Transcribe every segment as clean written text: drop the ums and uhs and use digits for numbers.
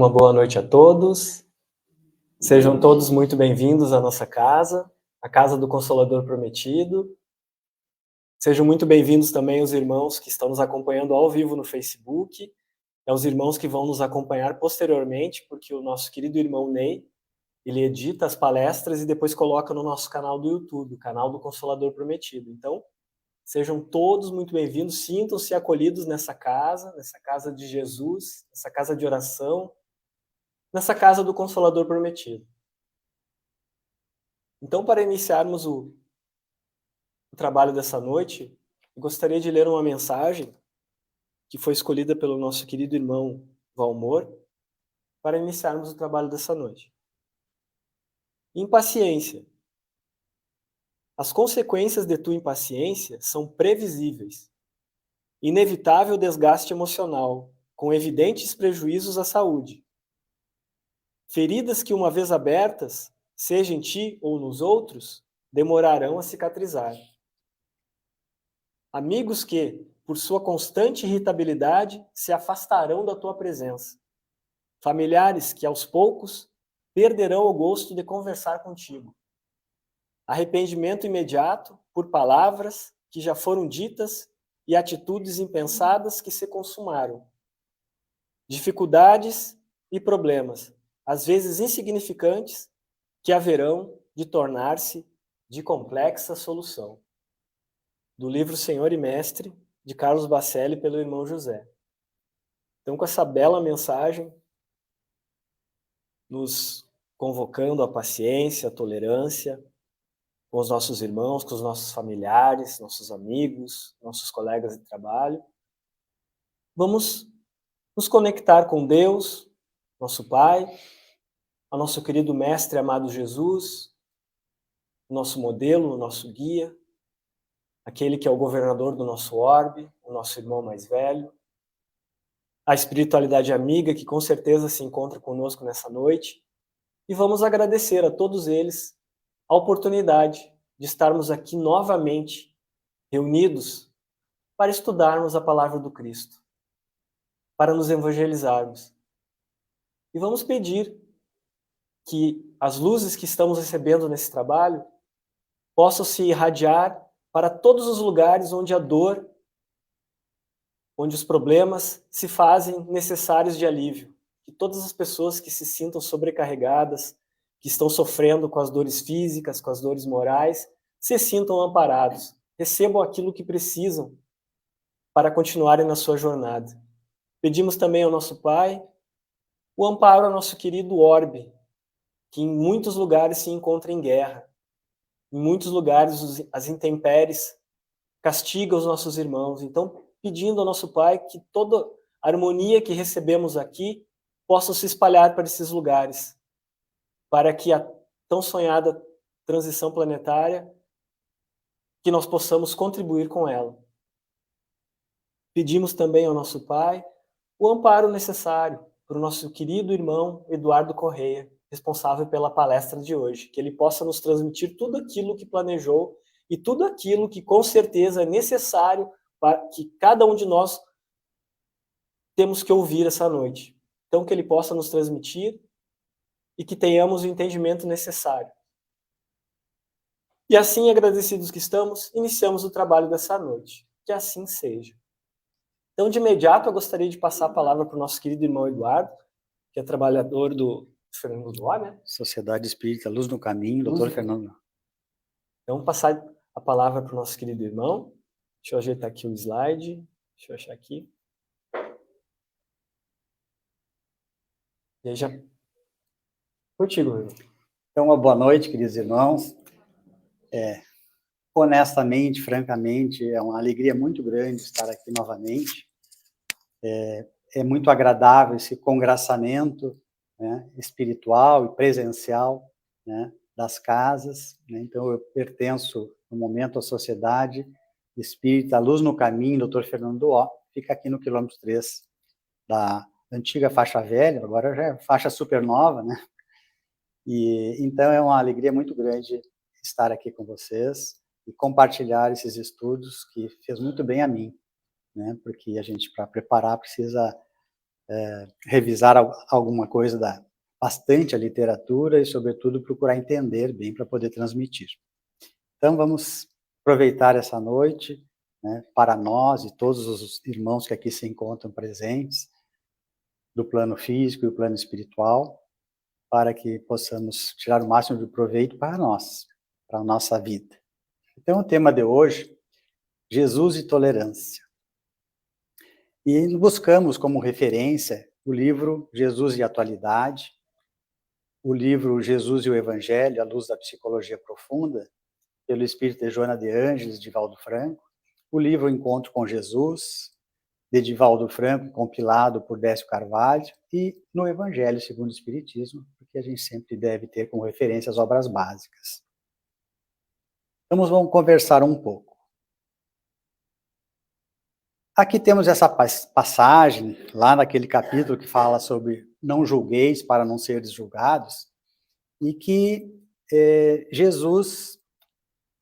Uma boa noite a todos. Sejam todos muito bem-vindos à nossa casa, a Casa do Consolador Prometido. Sejam muito bem-vindos também os irmãos que estão nos acompanhando ao vivo no Facebook, e aos irmãos que vão nos acompanhar posteriormente, porque o nosso querido irmão Ney, ele edita as palestras e depois coloca no nosso canal do YouTube, o canal do Consolador Prometido. Então, sejam todos muito bem-vindos, sintam-se acolhidos nessa casa de Jesus, nessa casa de oração, nessa casa do Consolador Prometido. Então, para iniciarmos o trabalho dessa noite, eu gostaria de ler uma mensagem que foi escolhida pelo nosso querido irmão Valmor, para iniciarmos o trabalho dessa noite. Impaciência. As consequências de tua impaciência são previsíveis. Inevitável desgaste emocional, com evidentes prejuízos à saúde. Feridas que, uma vez abertas, seja em ti ou nos outros, demorarão a cicatrizar. Amigos que, por sua constante irritabilidade, se afastarão da tua presença. Familiares que, aos poucos, perderão o gosto de conversar contigo. Arrependimento imediato por palavras que já foram ditas e atitudes impensadas que se consumaram. Dificuldades e problemas, às vezes insignificantes, que haverão de tornar-se de complexa solução. Do livro Senhor e Mestre, de Carlos Bacelli, pelo irmão José. Então, com essa bela mensagem, nos convocando à paciência, à tolerância, com os nossos irmãos, com os nossos familiares, nossos amigos, nossos colegas de trabalho, vamos nos conectar com Deus, nosso Pai, ao nosso querido Mestre amado Jesus, nosso modelo, o nosso guia, aquele que é o governador do nosso orbe, o nosso irmão mais velho, a espiritualidade amiga que com certeza se encontra conosco nessa noite, e vamos agradecer a todos eles a oportunidade de estarmos aqui novamente reunidos para estudarmos a palavra do Cristo, para nos evangelizarmos. E vamos pedir que as luzes que estamos recebendo nesse trabalho possam se irradiar para todos os lugares onde a dor, onde os problemas se fazem necessários de alívio. Que todas as pessoas que se sintam sobrecarregadas, que estão sofrendo com as dores físicas, com as dores morais, se sintam amparados, recebam aquilo que precisam para continuarem na sua jornada. Pedimos também ao nosso Pai o amparo ao nosso querido orbe, que em muitos lugares se encontra em guerra. Em muitos lugares as intempéries castigam os nossos irmãos. Então, pedindo ao nosso Pai que toda a harmonia que recebemos aqui possa se espalhar para esses lugares, para que a tão sonhada transição planetária, que nós possamos contribuir com ela. Pedimos também ao nosso Pai o amparo necessário para o nosso querido irmão Eduardo Correia, responsável pela palestra de hoje, que ele possa nos transmitir tudo aquilo que planejou e tudo aquilo que com certeza é necessário para que cada um de nós temos que ouvir essa noite. Então, que ele possa nos transmitir e que tenhamos o entendimento necessário. E assim, agradecidos que estamos, iniciamos o trabalho dessa noite. Que assim seja. Então, de imediato, eu gostaria de passar a palavra para o nosso querido irmão Eduardo, que é trabalhador do Fernando Ló, né? Sociedade Espírita Luz no Caminho, Dr. Fernando. Então, passar a palavra para o nosso querido irmão. Deixa eu ajeitar aqui o slide. Deixa eu achar aqui. E aí já... Contigo, meu irmão. Então, uma boa noite, queridos irmãos. Honestamente, francamente, é uma alegria muito grande estar aqui novamente. É muito agradável esse congraçamento, né, espiritual e presencial, né, das casas, né? Então, eu pertenço, no momento, à Sociedade Espírita Luz no Caminho, Dr. Fernando Ó, fica aqui no quilômetro 3 da antiga faixa velha, agora já é faixa super nova, né? E então é uma alegria muito grande estar aqui com vocês e compartilhar esses estudos que fez muito bem a mim, né? Porque a gente, para preparar, precisa revisar alguma coisa bastante a literatura e, sobretudo, procurar entender bem para poder transmitir. Então, vamos aproveitar essa noite, né, para nós e todos os irmãos que aqui se encontram presentes, do plano físico e o plano espiritual, para que possamos tirar o máximo de proveito para nós, para a nossa vida. Então, o tema de hoje, Jesus e tolerância. E buscamos como referência o livro Jesus e Atualidade, o livro Jesus e o Evangelho, à luz da psicologia profunda, pelo espírito de Joana de Ângeles, de Divaldo Franco, o livro Encontro com Jesus, de Divaldo Franco, compilado por Décio Carvalho, e no Evangelho segundo o Espiritismo, porque a gente sempre deve ter como referência as obras básicas. Então, vamos conversar um pouco. Aqui temos essa passagem, lá naquele capítulo que fala sobre não julgueis para não seres julgados, e que Jesus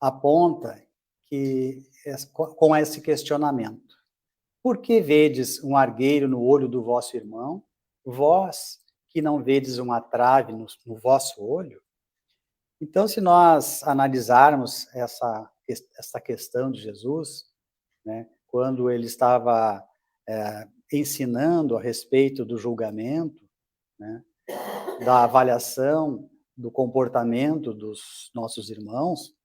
aponta que, com esse questionamento: por que vedes um argueiro no olho do vosso irmão, vós que não vedes uma trave no vosso olho? Então, se nós analisarmos essa questão de Jesus, né, quando ele estava ensinando a respeito do julgamento, né, da avaliação do comportamento dos nossos irmãos,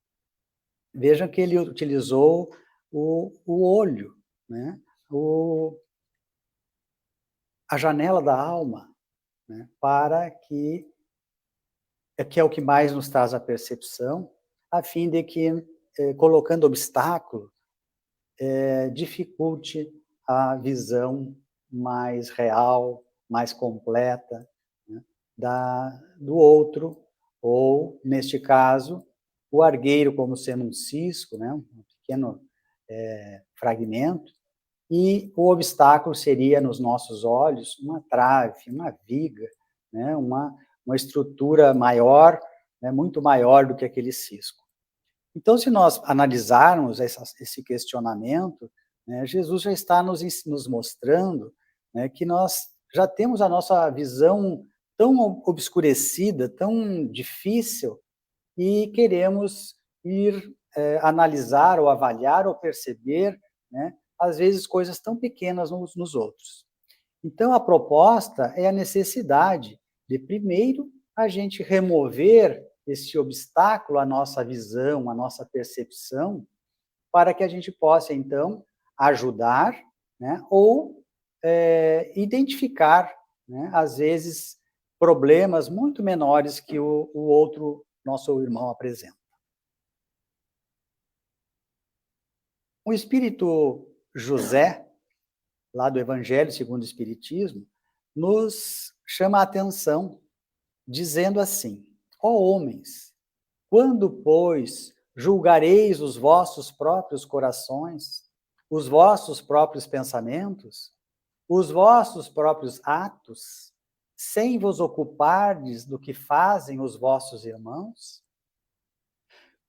vejam que ele utilizou o olho, né, a janela da alma, né, para que é o que mais nos traz a percepção, a fim de que, colocando obstáculo, dificulte a visão mais real, mais completa, né, do outro, ou, neste caso, o argueiro como sendo um cisco, né, um pequeno fragmento, e o obstáculo seria, nos nossos olhos, uma trave, uma viga, né, uma estrutura maior, né, muito maior do que aquele cisco. Então, se nós analisarmos esse questionamento, né, Jesus já está nos mostrando, né, que nós já temos a nossa visão tão obscurecida, tão difícil, e queremos ir analisar ou avaliar ou perceber, né, às vezes, coisas tão pequenas nos outros. Então, a proposta é a necessidade de, primeiro, a gente remover esse obstáculo à nossa visão, à nossa percepção, para que a gente possa, então, ajudar, né, ou identificar, né, às vezes, problemas muito menores que o outro, nosso irmão, apresenta. O Espírito José, lá do Evangelho segundo o Espiritismo, nos chama a atenção, dizendo assim: ó homens, quando, pois, julgareis os vossos próprios corações, os vossos próprios pensamentos, os vossos próprios atos, sem vos ocupardes do que fazem os vossos irmãos?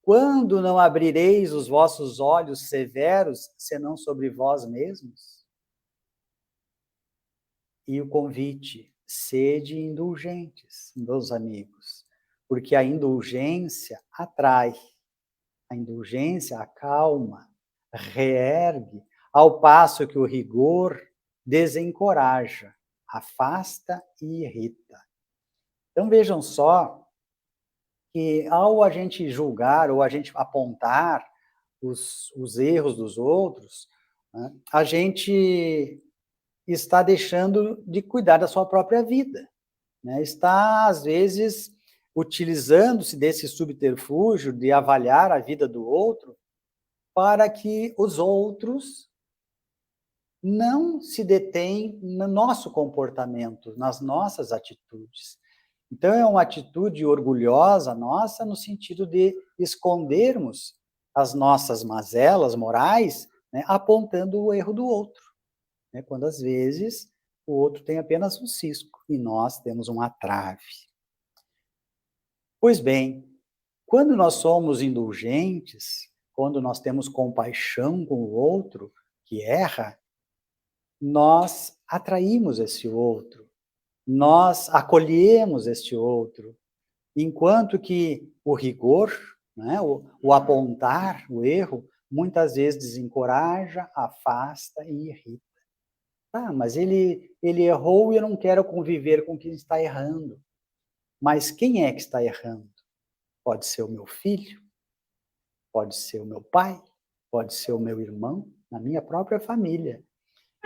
Quando não abrireis os vossos olhos severos, senão sobre vós mesmos? E o convite: sede indulgentes, meus amigos, porque a indulgência atrai, a indulgência acalma, reergue, ao passo que o rigor desencoraja, afasta e irrita. Então, vejam só que, ao a gente julgar ou a gente apontar os erros dos outros, né, a gente está deixando de cuidar da sua própria vida, né? Está, às vezes, utilizando-se desse subterfúgio de avaliar a vida do outro para que os outros não se detêm no nosso comportamento, nas nossas atitudes. Então, é uma atitude orgulhosa nossa, no sentido de escondermos as nossas mazelas morais, né, apontando o erro do outro, né, quando, às vezes, o outro tem apenas um cisco e nós temos uma trave. Pois bem, quando nós somos indulgentes, quando nós temos compaixão com o outro que erra, nós atraímos esse outro, nós acolhemos este outro, enquanto que o rigor, né, o apontar o erro, muitas vezes desencoraja, afasta e irrita. Ah, mas ele errou e eu não quero conviver com quem está errando. Mas quem é que está errando? Pode ser o meu filho, pode ser o meu pai, pode ser o meu irmão, na minha própria família.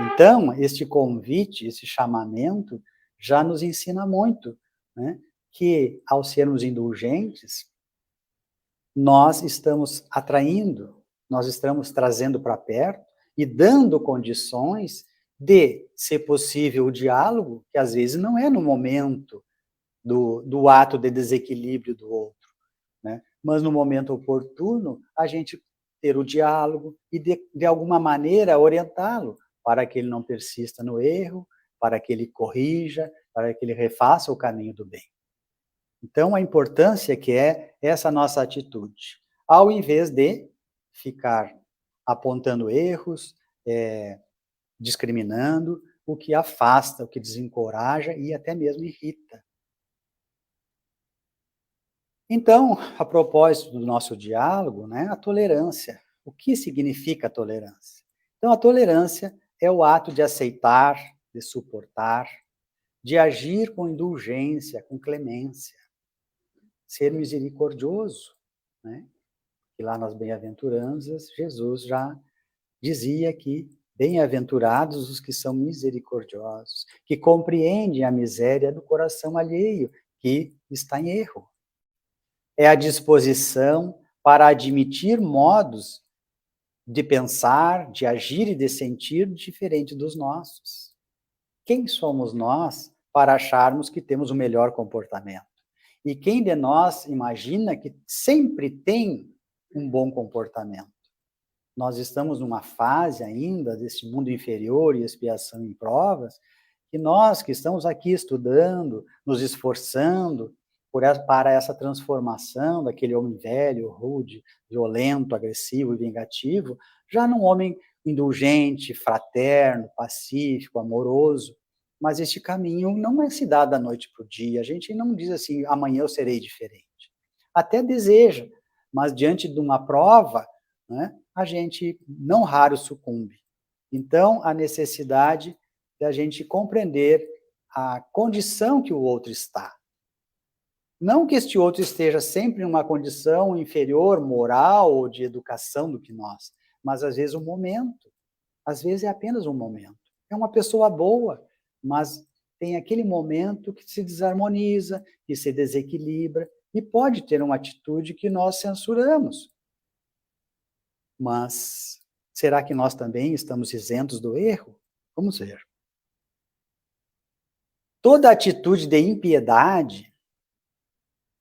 Então, este convite, esse chamamento, já nos ensina muito, né? Que, ao sermos indulgentes, nós estamos atraindo, nós estamos trazendo para perto e dando condições de, se possível, o diálogo, que às vezes não é no momento do ato de desequilíbrio do outro, né? Mas no momento oportuno, a gente ter o diálogo e, de alguma maneira, orientá-lo para que ele não persista no erro, para que ele corrija, para que ele refaça o caminho do bem. Então, a importância que é essa nossa atitude, ao invés de ficar apontando erros, discriminando, o que afasta, o que desencoraja e até mesmo irrita. Então, a propósito do nosso diálogo, né, a tolerância. O que significa a tolerância? Então, a tolerância é o ato de aceitar, de suportar, de agir com indulgência, com clemência, ser misericordioso, né? E lá nas bem-aventuranças, Jesus já dizia que bem-aventurados os que são misericordiosos, que compreendem a miséria do coração alheio, que está em erro. É a disposição para admitir modos de pensar, de agir e de sentir diferente dos nossos. Quem somos nós para acharmos que temos o melhor comportamento? E quem de nós imagina que sempre tem um bom comportamento? Nós estamos numa fase ainda desse mundo inferior e expiação em provas, que nós que estamos aqui estudando, nos esforçando para essa transformação daquele homem velho, rude, violento, agressivo e vingativo, já num homem indulgente, fraterno, pacífico, amoroso. Mas este caminho não é se dado da noite para o dia. A gente não diz assim, amanhã eu serei diferente. Até deseja, mas diante de uma prova, né, a gente não raro sucumbe. Então, a necessidade da gente compreender a condição que o outro está. Não que este outro esteja sempre em uma condição inferior, moral ou de educação do que nós, mas às vezes um momento. Às vezes é apenas um momento. É uma pessoa boa, mas tem aquele momento que se desarmoniza, que se desequilibra, e pode ter uma atitude que nós censuramos. Mas será que nós também estamos isentos do erro? Vamos ver. Toda atitude de impiedade,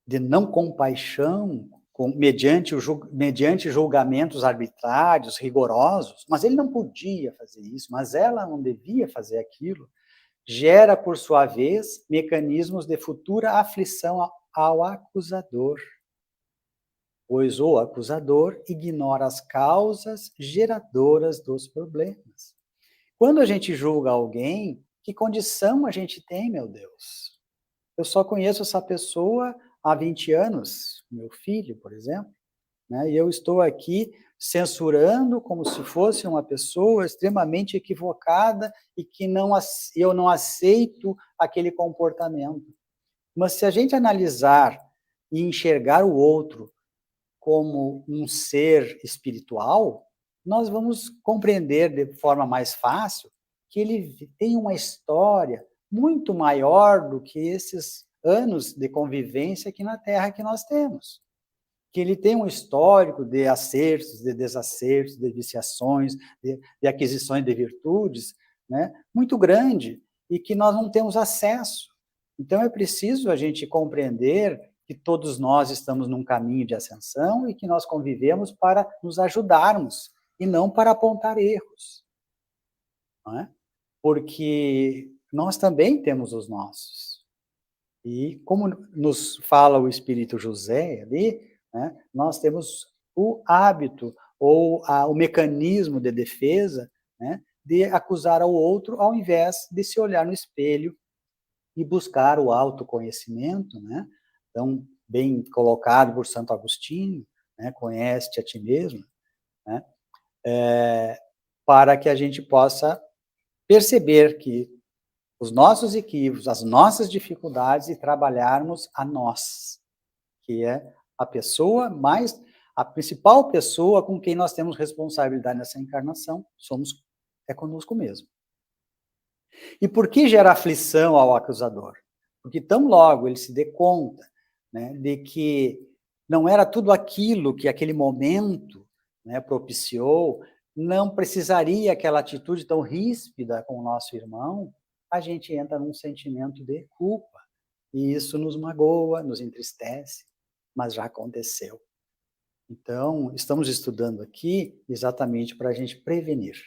de não compaixão, mediante julgamentos arbitrários, rigorosos, mas ele não podia fazer isso, mas ela não devia fazer aquilo, gera, por sua vez, mecanismos de futura aflição ao acusador, pois o acusador ignora as causas geradoras dos problemas. Quando a gente julga alguém, que condição a gente tem, meu Deus? Eu só conheço essa pessoa há 20 anos, meu filho, por exemplo, né? E eu estou aqui censurando como se fosse uma pessoa extremamente equivocada e que eu não aceito aquele comportamento. Mas se a gente analisar e enxergar o outro como um ser espiritual, nós vamos compreender de forma mais fácil que ele tem uma história muito maior do que esses anos de convivência aqui na Terra que nós temos. Que ele tem um histórico de acertos, de desacertos, de viciações, de aquisições de virtudes, né, muito grande, e que nós não temos acesso. Então é preciso a gente compreender que todos nós estamos num caminho de ascensão e que nós convivemos para nos ajudarmos e não para apontar erros. Não é? Porque nós também temos os nossos. E como nos fala o Espírito José ali, né, nós temos o hábito ou o mecanismo de defesa, né, de acusar ao outro, ao invés de se olhar no espelho e buscar o autoconhecimento, né? Então, bem colocado por Santo Agostinho, né? Conhece-te a ti mesmo, né? Para que a gente possa perceber que os nossos equívocos, as nossas dificuldades, e trabalharmos a nós, que é a principal pessoa com quem nós temos responsabilidade nessa encarnação, é conosco mesmo. E por que gera aflição ao acusador? Porque tão logo ele se dê conta, né, de que não era tudo aquilo que aquele momento, né, propiciou, não precisaria aquela atitude tão ríspida com o nosso irmão, a gente entra num sentimento de culpa. E isso nos magoa, nos entristece, mas já aconteceu. Então, estamos estudando aqui exatamente para a gente prevenir.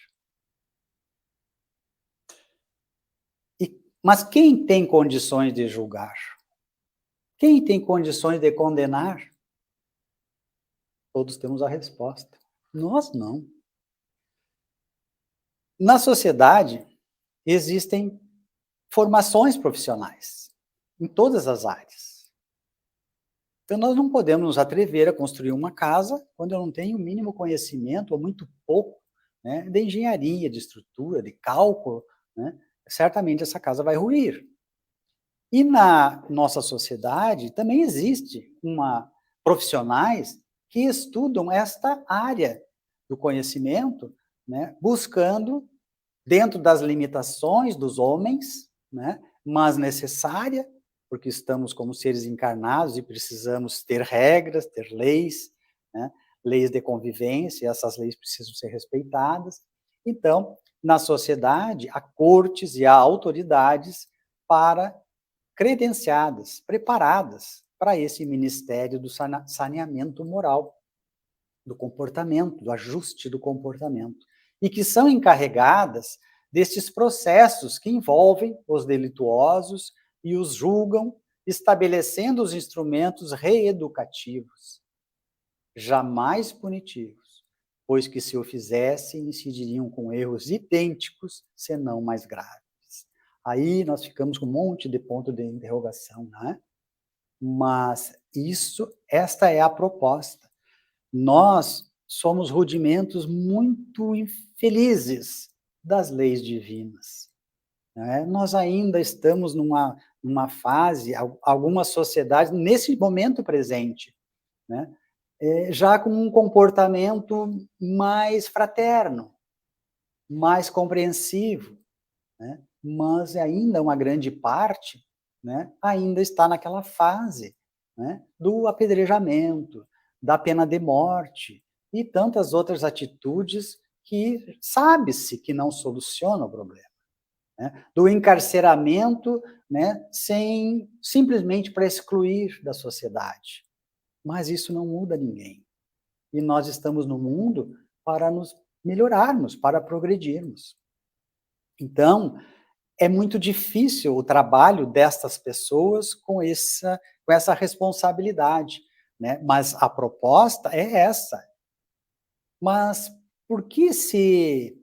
Mas quem tem condições de julgar? Quem tem condições de condenar? Todos temos a resposta. Nós não. Na sociedade, existem formações profissionais, em todas as áreas. Então, nós não podemos nos atrever a construir uma casa quando eu não tenho o mínimo conhecimento, ou muito pouco, né, de engenharia, de estrutura, de cálculo, né? Certamente essa casa vai ruir. E na nossa sociedade também existe profissionais que estudam esta área do conhecimento, né, buscando, dentro das limitações dos homens, né, mas necessária, porque estamos como seres encarnados e precisamos ter regras, ter leis, né, leis de convivência, e essas leis precisam ser respeitadas. Então, na sociedade, há cortes e há autoridades credenciadas, preparadas para esse ministério do saneamento moral, do comportamento, do ajuste do comportamento, e que são encarregadas destes processos que envolvem os delituosos e os julgam, estabelecendo os instrumentos reeducativos, jamais punitivos, pois que se o fizessem, incidiriam com erros idênticos, senão mais graves. Aí nós ficamos com um monte de ponto de interrogação, né? Mas esta é a proposta. Nós somos rudimentos muito infelizes das leis divinas, né? Nós ainda estamos numa fase, algumas sociedades, nesse momento presente, né, já com um comportamento mais fraterno, mais compreensivo, né? Mas ainda uma grande parte, né, ainda está naquela fase, né, do apedrejamento, da pena de morte e tantas outras atitudes que sabe-se que não solucionam o problema, né? Do encarceramento, né, simplesmente para excluir da sociedade. Mas isso não muda ninguém. E nós estamos no mundo para nos melhorarmos, para progredirmos. Então, é muito difícil o trabalho destas pessoas com essa responsabilidade, né? Mas a proposta é essa. Mas por que se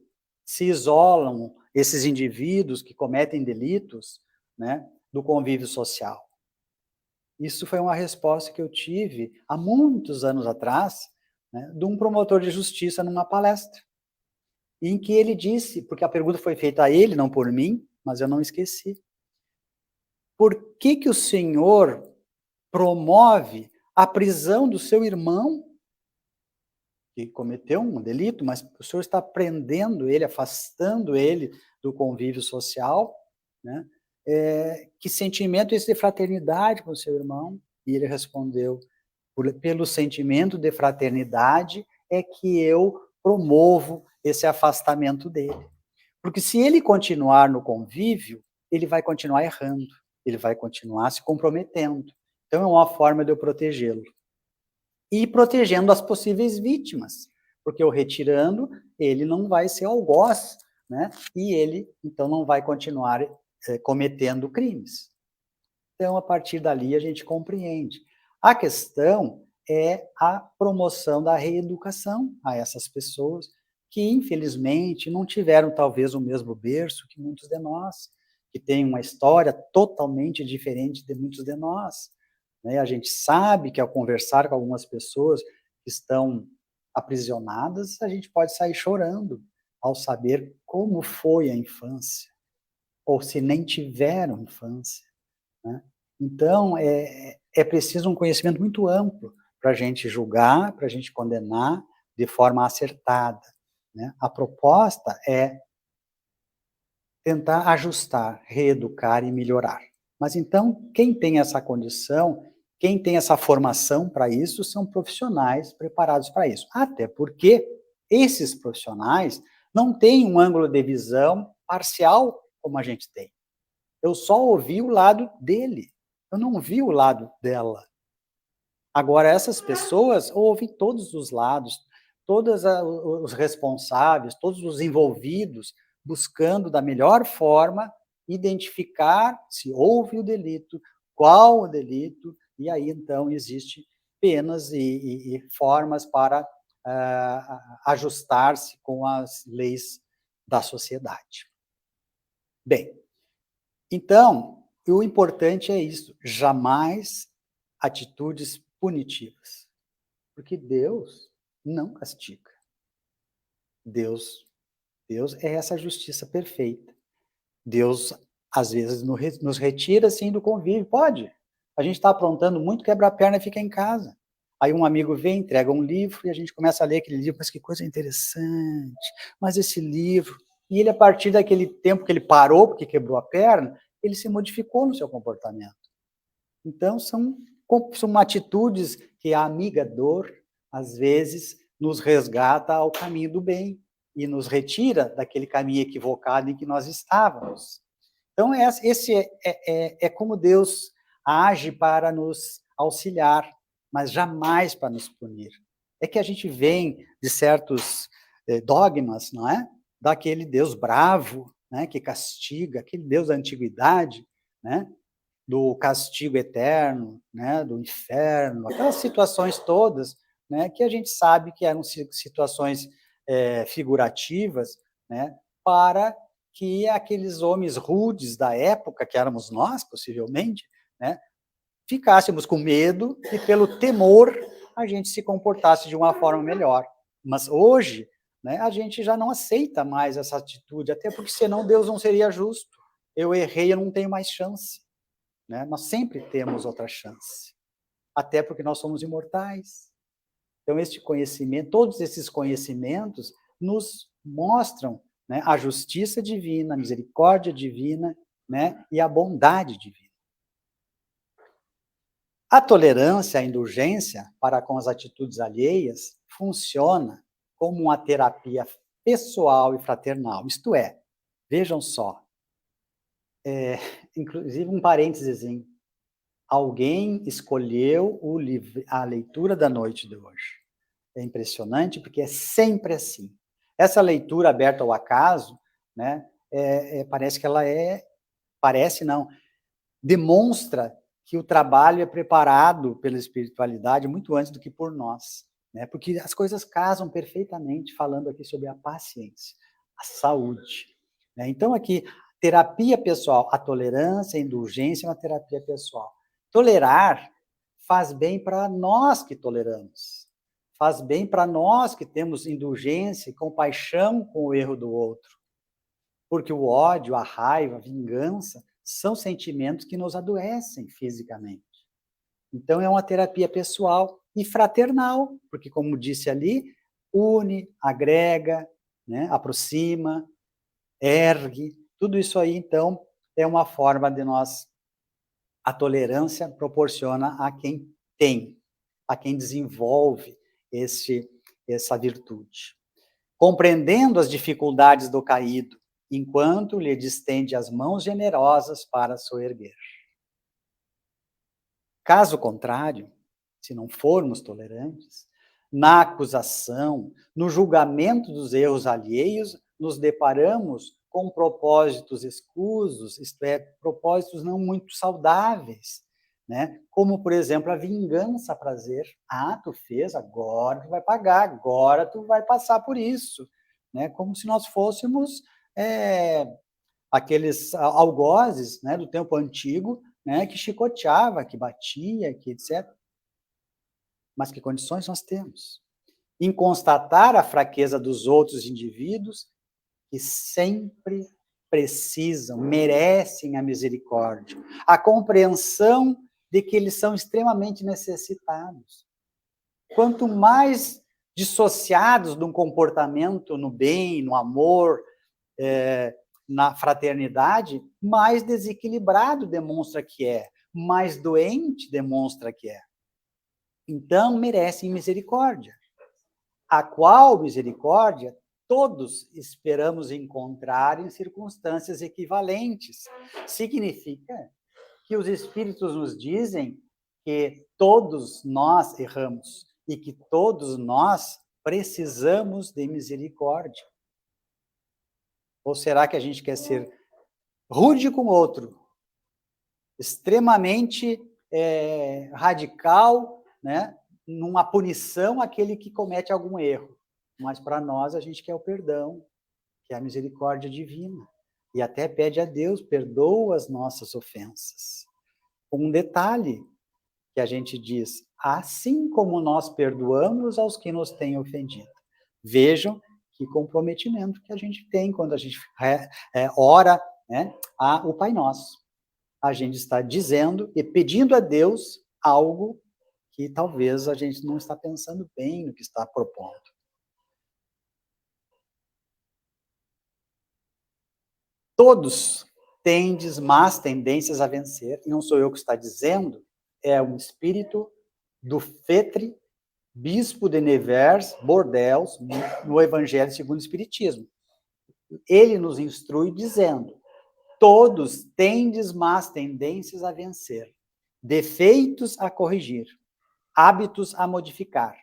isolam esses indivíduos que cometem delitos, né, do convívio social? Isso foi uma resposta que eu tive há muitos anos atrás, né, de um promotor de justiça numa palestra, em que ele disse, porque a pergunta foi feita a ele, não por mim, mas eu não esqueci. Por que o senhor promove a prisão do seu irmão, que cometeu um delito, mas o senhor está prendendo ele, afastando ele do convívio social, né? Que sentimento é esse de fraternidade com o seu irmão? E ele respondeu, pelo sentimento de fraternidade é que eu promovo esse afastamento dele. Porque se ele continuar no convívio, ele vai continuar errando, ele vai continuar se comprometendo. Então, é uma forma de eu protegê-lo. E protegendo as possíveis vítimas, porque eu retirando, ele não vai ser algoz, né? E ele, então, não vai continuar cometendo crimes. Então, a partir dali, a gente compreende. A questão é a promoção da reeducação a essas pessoas, que, infelizmente, não tiveram, talvez, o mesmo berço que muitos de nós, que têm uma história totalmente diferente de muitos de nós. Né? A gente sabe que, ao conversar com algumas pessoas que estão aprisionadas, a gente pode sair chorando ao saber como foi a infância, ou se nem tiveram infância. Né? Então, é preciso um conhecimento muito amplo para a gente julgar, para a gente condenar de forma acertada. Né? A proposta é tentar ajustar, reeducar e melhorar. Mas então, quem tem essa condição, quem tem essa formação para isso, são profissionais preparados para isso. Até porque esses profissionais não têm um ângulo de visão parcial como a gente tem. Eu só ouvi o lado dele, eu não vi o lado dela. Agora, essas pessoas ouvem todos os lados, todos os responsáveis, todos os envolvidos, buscando da melhor forma identificar se houve o delito, qual o delito, e aí então existe penas e formas para ajustar-se com as leis da sociedade. Bem, então, o importante é isso, jamais atitudes punitivas, porque Deus não castiga. Deus é essa justiça perfeita. Deus, às vezes, nos retira, assim, do convívio. Pode. A gente está aprontando muito, quebra a perna e fica em casa. Aí um amigo vem, entrega um livro, e a gente começa a ler aquele livro, mas que coisa interessante, mas esse livro... E ele, a partir daquele tempo que ele parou, porque quebrou a perna, ele se modificou no seu comportamento. Então, são atitudes que a amiga dor, às vezes, nos resgata ao caminho do bem e nos retira daquele caminho equivocado em que nós estávamos. Então, esse é como Deus age para nos auxiliar, mas jamais para nos punir. É que a gente vem de certos dogmas, não é? Daquele Deus bravo, né, que castiga, aquele Deus da antiguidade, né? Do castigo eterno, né, do inferno, aquelas situações todas, né, que a gente sabe que eram situações figurativas, né, para que aqueles homens rudes da época, que éramos nós, possivelmente, né, ficássemos com medo e, pelo temor, a gente se comportasse de uma forma melhor. Mas hoje, né, a gente já não aceita mais essa atitude, até porque senão Deus não seria justo. Eu errei, eu não tenho mais chance. Né? Nós sempre temos outra chance, até porque nós somos imortais. Então, este conhecimento, todos esses conhecimentos nos mostram, né, a justiça divina, a misericórdia divina, né, e a bondade divina. A tolerância, a indulgência para com as atitudes alheias funciona como uma terapia pessoal e fraternal. Isto é, vejam só, inclusive um parênteses, alguém escolheu a leitura da noite de hoje. É impressionante, porque é sempre assim. Essa leitura aberta ao acaso, né, parece que ela demonstra que o trabalho é preparado pela espiritualidade muito antes do que por nós, né, porque as coisas casam perfeitamente, falando aqui sobre a paciência, a saúde. Né? Então, aqui, terapia pessoal, a tolerância, a indulgência é uma terapia pessoal. Tolerar faz bem para nós que toleramos, faz bem para nós que temos indulgência e compaixão com o erro do outro, porque o ódio, a raiva, a vingança são sentimentos que nos adoecem fisicamente. Então, é uma terapia pessoal e fraternal, porque, como disse ali, une, agrega, né, aproxima, ergue, tudo isso aí, então, é uma forma de nós... A tolerância proporciona a quem tem, a quem desenvolve essa virtude. Compreendendo as dificuldades do caído, enquanto lhe distende as mãos generosas para soerguer. Caso contrário, se não formos tolerantes, na acusação, no julgamento dos erros alheios, nos deparamos com propósitos escusos, isto é, propósitos não muito saudáveis, né? Como, por exemplo, a vingança, prazer. Ah, tu fez, agora tu vai pagar, agora tu vai passar por isso. né, como se nós fôssemos aqueles algozes, né, do tempo antigo, né, que chicoteava, que batia, que etc. Mas que condições nós temos? Em constatar a fraqueza dos outros indivíduos que sempre precisam, merecem a misericórdia, a compreensão de que eles são extremamente necessitados. Quanto mais dissociados de um comportamento no bem, no amor, na fraternidade, mais desequilibrado demonstra que é, mais doente demonstra que é. Então, merecem misericórdia, a qual misericórdia todos esperamos encontrar em circunstâncias equivalentes. Significa que os Espíritos nos dizem que todos nós erramos e que todos nós precisamos de misericórdia. Ou será que a gente quer ser rude com o outro, extremamente radical, né, numa punição àquele que comete algum erro? Mas para nós a gente quer o perdão, que é a misericórdia divina. E até pede a Deus, perdoa as nossas ofensas. Um detalhe que a gente diz, assim como nós perdoamos aos que nos têm ofendido. Vejam que comprometimento que a gente tem quando a gente ora, né, o Pai Nosso. A gente está dizendo e pedindo a Deus algo que talvez a gente não está pensando bem no que está propondo. Todos tendes más tendências a vencer, e não sou eu que está dizendo, é um espírito do Fetre, bispo de Nevers, Bordeaux, no Evangelho segundo o Espiritismo. Ele nos instrui dizendo, todos tendes más tendências a vencer, defeitos a corrigir, hábitos a modificar.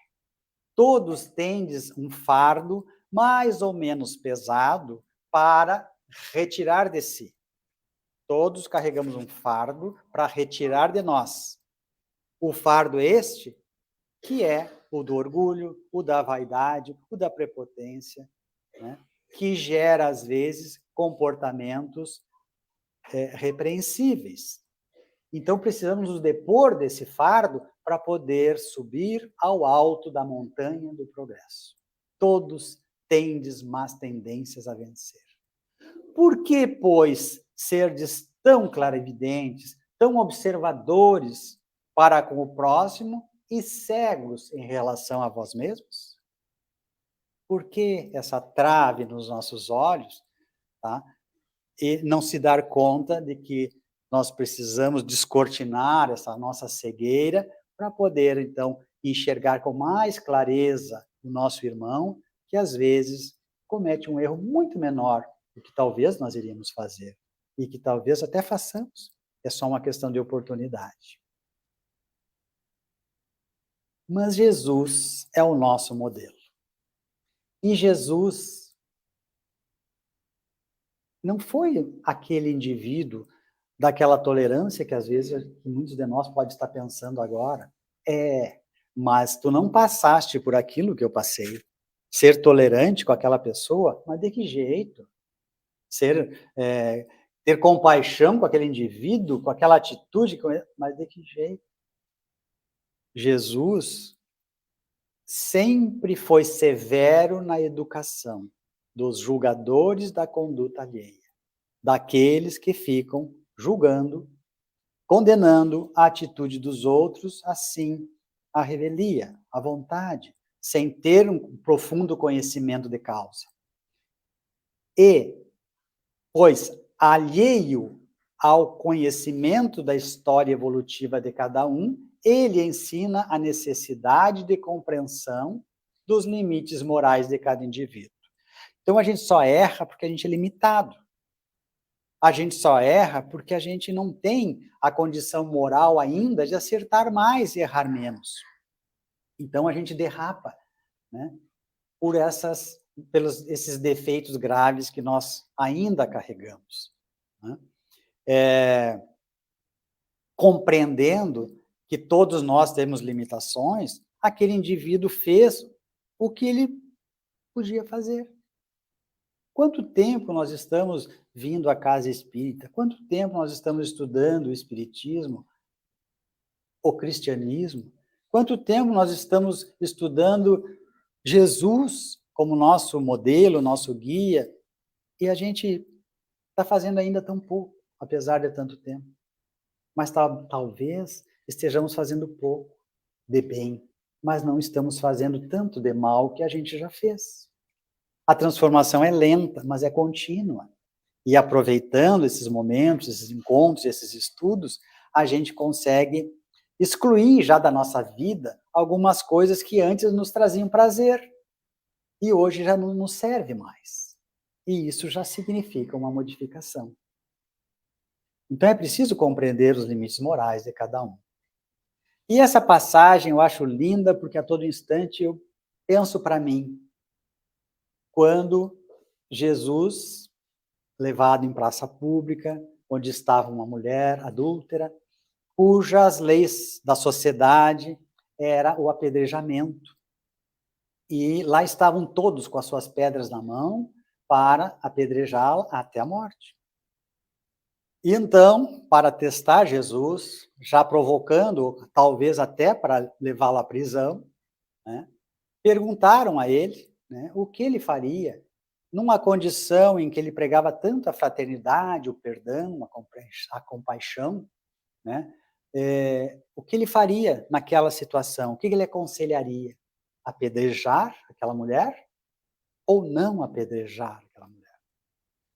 Todos tendes um fardo mais ou menos pesado para retirar de si. Todos carregamos um fardo para retirar de nós. O fardo este, que é o do orgulho, o da vaidade, o da prepotência, né? Que gera, às vezes, comportamentos repreensíveis. Então, precisamos nos depor desse fardo para poder subir ao alto da montanha do progresso. Todos tendes más tendências a vencer. Por que, pois, serdes tão clarividentes, tão observadores para com o próximo e cegos em relação a vós mesmos? Por que essa trave nos nossos olhos, tá? E não se dar conta de que nós precisamos descortinar essa nossa cegueira para poder, então, enxergar com mais clareza o nosso irmão, que às vezes comete um erro muito menor do que talvez nós iríamos fazer, e que talvez até façamos. É só uma questão de oportunidade. Mas Jesus é o nosso modelo. E Jesus não foi aquele indivíduo daquela tolerância que às vezes muitos de nós podem estar pensando agora. Mas tu não passaste por aquilo que eu passei. Ser tolerante com aquela pessoa, mas de que jeito? Ter compaixão com aquele indivíduo, com aquela atitude, mas de que jeito? Jesus sempre foi severo na educação dos julgadores da conduta alheia, daqueles que ficam julgando, condenando a atitude dos outros, assim, a revelia, a vontade, sem ter um profundo conhecimento de causa. E, pois, alheio ao conhecimento da história evolutiva de cada um, ele ensina a necessidade de compreensão dos limites morais de cada indivíduo. Então, a gente só erra porque a gente é limitado. A gente só erra porque a gente não tem a condição moral ainda de acertar mais e errar menos. Então, a gente derrapa, né, pelos esses defeitos graves que nós ainda carregamos, né? Compreendendo que todos nós temos limitações, aquele indivíduo fez o que ele podia fazer. Quanto tempo nós estamos vindo à casa espírita? Quanto tempo nós estamos estudando o espiritismo, o cristianismo? Quanto tempo nós estamos estudando Jesus como nosso modelo, nosso guia? E a gente está fazendo ainda tão pouco, apesar de tanto tempo. Mas talvez estejamos fazendo pouco de bem, mas não estamos fazendo tanto de mal que a gente já fez. A transformação é lenta, mas é contínua. E aproveitando esses momentos, esses encontros, esses estudos, a gente consegue excluir já da nossa vida algumas coisas que antes nos traziam prazer e hoje já não nos serve mais. E isso já significa uma modificação. Então é preciso compreender os limites morais de cada um. E essa passagem eu acho linda porque a todo instante eu penso para mim, quando Jesus, levado em praça pública, onde estava uma mulher adúltera, cujas leis da sociedade era o apedrejamento. E lá estavam todos com as suas pedras na mão para apedrejá-la até a morte. E então, para testar Jesus, já provocando, talvez até para levá-lo à prisão, né, perguntaram a ele, né, o que ele faria numa condição em que ele pregava tanto a fraternidade, o perdão, a compaixão, né, o que ele faria naquela situação, o que ele aconselharia? Apedrejar aquela mulher ou não apedrejar aquela mulher?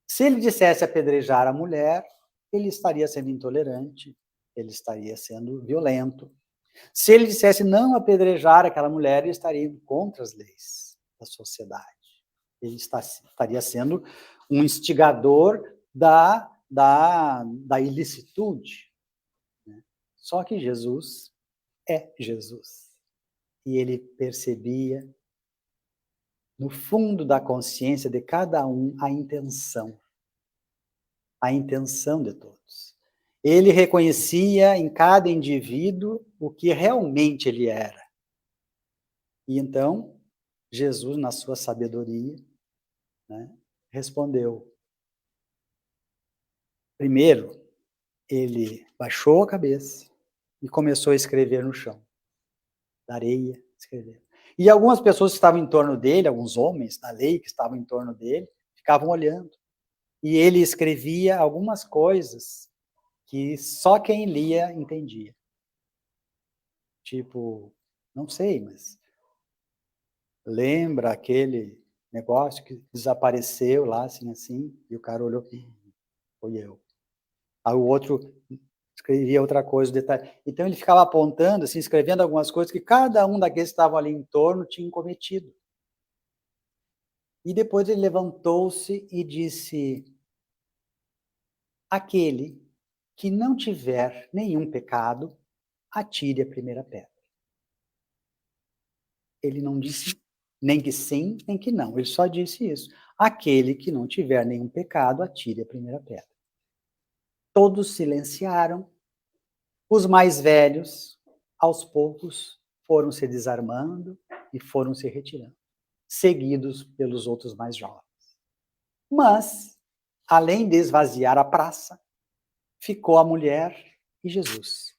Se ele dissesse apedrejar a mulher, ele estaria sendo intolerante, ele estaria sendo violento. Se ele dissesse não apedrejar aquela mulher, ele estaria indo contra as leis da sociedade. Ele estaria sendo um instigador da ilicitude. Só que Jesus é Jesus. E ele percebia, no fundo da consciência de cada um, a intenção de todos. Ele reconhecia em cada indivíduo o que realmente ele era. E então, Jesus, na sua sabedoria, né, respondeu. Primeiro, ele baixou a cabeça e começou a escrever no chão. Da areia, escrever. E algumas pessoas que estavam em torno dele, alguns homens da lei que estavam em torno dele, ficavam olhando. E ele escrevia algumas coisas que só quem lia entendia. Tipo, não sei, mas lembra aquele negócio que desapareceu lá, assim, e o cara olhou, foi eu. Aí o outro escrevia outra coisa, detalhe. Então ele ficava apontando, assim, escrevendo algumas coisas que cada um daqueles que estavam ali em torno tinha cometido. E depois ele levantou-se e disse: aquele que não tiver nenhum pecado, atire a primeira pedra. Ele não disse nem que sim, nem que não. Ele só disse isso. Aquele que não tiver nenhum pecado, atire a primeira pedra. Todos silenciaram. Os mais velhos, aos poucos, foram se desarmando e foram se retirando, seguidos pelos outros mais jovens. Mas, além de esvaziar a praça, ficou a mulher e Jesus.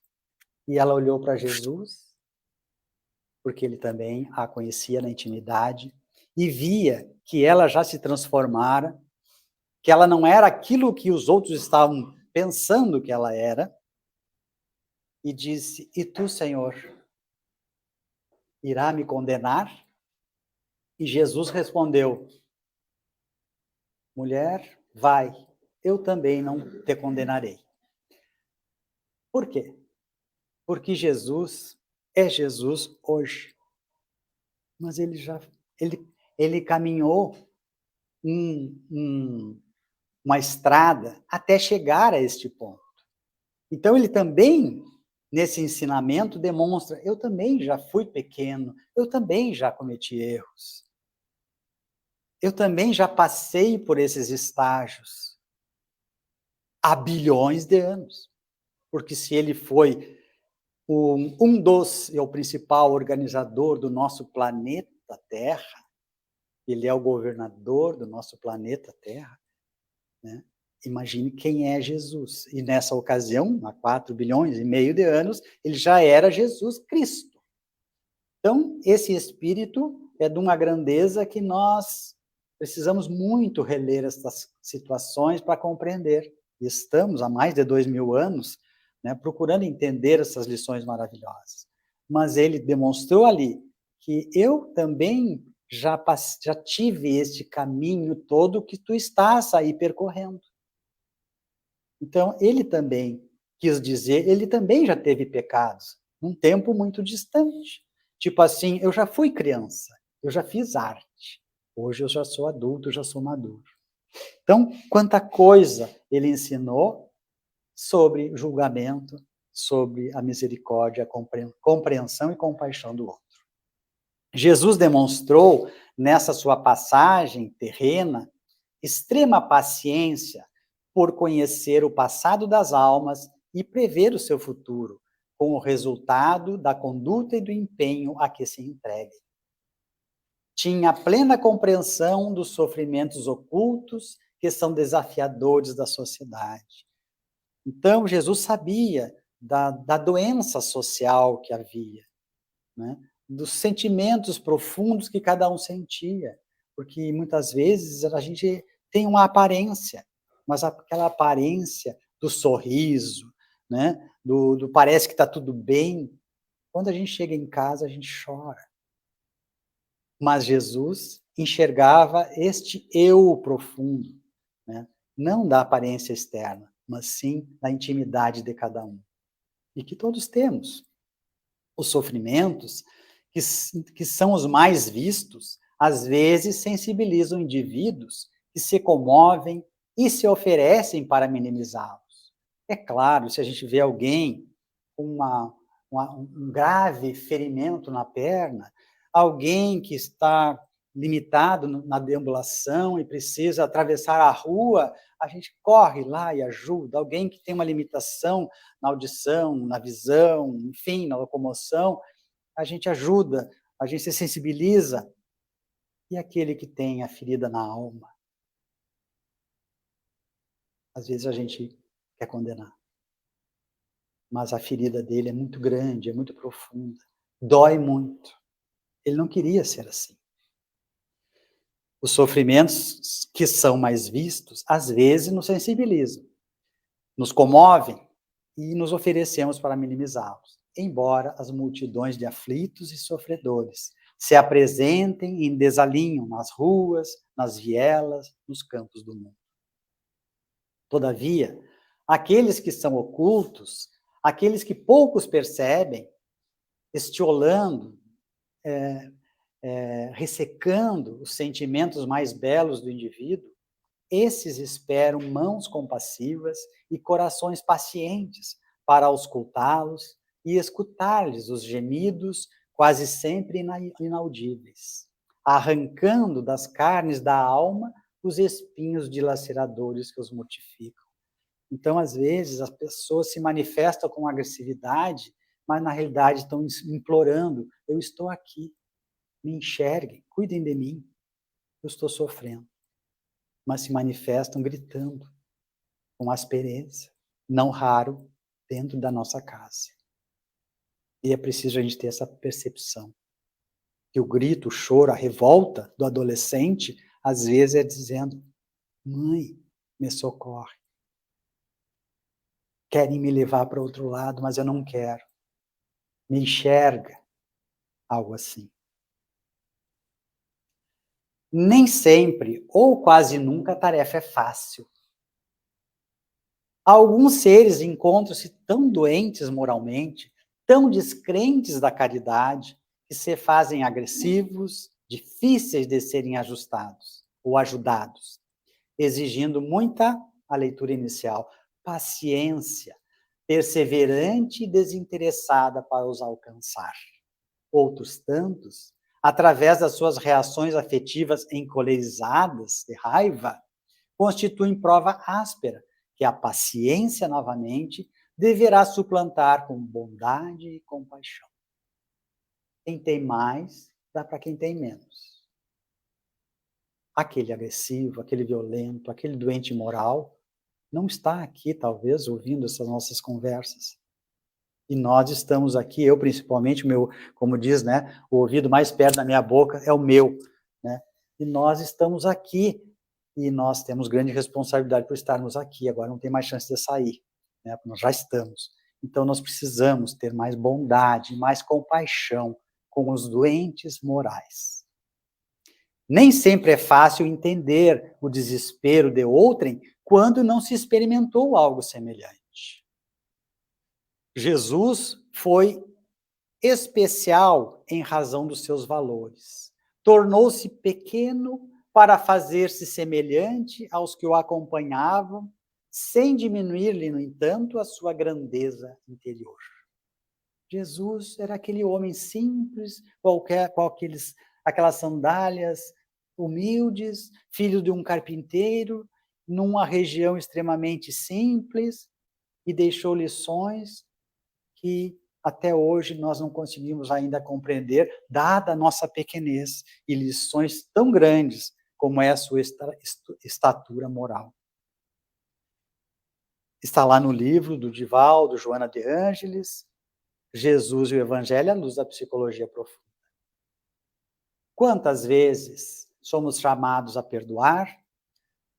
E ela olhou para Jesus, porque ele também a conhecia na intimidade, e via que ela já se transformara, que ela não era aquilo que os outros estavam pensando que ela era, e disse: e tu, Senhor, irá me condenar? E Jesus respondeu: mulher, vai, eu também não te condenarei. Por quê? Porque Jesus é Jesus hoje. Mas ele caminhou uma estrada até chegar a este ponto. Então ele também, nesse ensinamento, demonstra: eu também já fui pequeno, eu também já cometi erros. Eu também já passei por esses estágios há bilhões de anos. Porque se ele foi é o principal organizador do nosso planeta Terra, ele é o governador do nosso planeta Terra, né? Imagine quem é Jesus. E nessa ocasião, há 4 bilhões e meio de anos, ele já era Jesus Cristo. Então, esse espírito é de uma grandeza que nós precisamos muito reler essas situações para compreender. E estamos há mais de 2000 anos, né, procurando entender essas lições maravilhosas. Mas ele demonstrou ali que eu também já tive este caminho todo que tu estás aí percorrendo. Então, ele também quis dizer, ele também já teve pecados, num tempo muito distante. Tipo assim, eu já fui criança, eu já fiz arte, hoje eu já sou adulto, já sou maduro. Então, quanta coisa ele ensinou sobre julgamento, sobre a misericórdia, a compreensão e compaixão do outro. Jesus demonstrou, nessa sua passagem terrena, extrema paciência por conhecer o passado das almas e prever o seu futuro, com o resultado da conduta e do empenho a que se entregue. Tinha plena compreensão dos sofrimentos ocultos que são desafiadores da sociedade. Então, Jesus sabia da doença social que havia, né? Dos sentimentos profundos que cada um sentia, porque muitas vezes a gente tem uma aparência, mas aquela aparência do sorriso, né? do parece que está tudo bem, quando a gente chega em casa a gente chora. Mas Jesus enxergava este eu profundo, né? Não da aparência externa, mas sim da intimidade de cada um. E que todos temos. Os sofrimentos, que são os mais vistos, às vezes sensibilizam indivíduos que se comovem e se oferecem para minimizá-los. É claro, se a gente vê alguém com um grave ferimento na perna, alguém que está limitado na deambulação e precisa atravessar a rua, a gente corre lá e ajuda. Alguém que tem uma limitação na audição, na visão, enfim, na locomoção, a gente ajuda, a gente se sensibiliza. E aquele que tem a ferida na alma? Às vezes a gente quer condenar. Mas a ferida dele é muito grande, é muito profunda, dói muito. Ele não queria ser assim. Os sofrimentos que são mais vistos, às vezes nos sensibilizam, nos comovem e nos oferecemos para minimizá-los, embora as multidões de aflitos e sofredores se apresentem em desalinho nas ruas, nas vielas, nos campos do mundo. Todavia, aqueles que são ocultos, aqueles que poucos percebem, estiolando, ressecando os sentimentos mais belos do indivíduo, esses esperam mãos compassivas e corações pacientes para auscultá-los e escutar-lhes os gemidos quase sempre inaudíveis, arrancando das carnes da alma os espinhos dilaceradores que os mortificam. Então, às vezes, as pessoas se manifestam com agressividade, mas na realidade estão implorando: eu estou aqui, me enxerguem, cuidem de mim, eu estou sofrendo. Mas se manifestam gritando, com aspereza, não raro, dentro da nossa casa. E é preciso a gente ter essa percepção. Que o grito, o choro, a revolta do adolescente, às vezes é dizendo: mãe, me socorre. Querem me levar para outro lado, mas eu não quero. Me enxerga. Algo assim. Nem sempre, ou quase nunca, a tarefa é fácil. Alguns seres encontram-se tão doentes moralmente, tão descrentes da caridade, que se fazem agressivos, difíceis de serem ajustados ou ajudados, exigindo muita, a leitura inicial, paciência, perseverante e desinteressada para os alcançar. Outros tantos, através das suas reações afetivas encolerizadas de raiva, constituem prova áspera que a paciência, novamente, deverá suplantar com bondade e compaixão. Quem tem mais, dá para quem tem menos. aquele agressivo, aquele violento, aquele doente moral, não está aqui, talvez, ouvindo essas nossas conversas. E nós estamos aqui, eu principalmente, como diz, né, o ouvido mais perto da minha boca é o meu, né? E nós estamos aqui, e nós temos grande responsabilidade por estarmos aqui, agora não tem mais chance de sair, né? Nós já estamos. Então nós precisamos ter mais bondade, mais compaixão com os doentes morais. Nem sempre é fácil entender o desespero de outrem quando não se experimentou algo semelhante. Jesus foi especial em razão dos seus valores. Tornou-se pequeno para fazer-se semelhante aos que o acompanhavam, sem diminuir-lhe, no entanto, a sua grandeza interior. Jesus era aquele homem simples, com aquelas sandálias humildes, filho de um carpinteiro, numa região extremamente simples, e deixou lições que até hoje nós não conseguimos ainda compreender, dada a nossa pequenez, e lições tão grandes como é a sua estatura moral. Está lá no livro do Divaldo, Joana de Ângeles, Jesus e o Evangelho à luz da psicologia profunda. Quantas vezes somos chamados a perdoar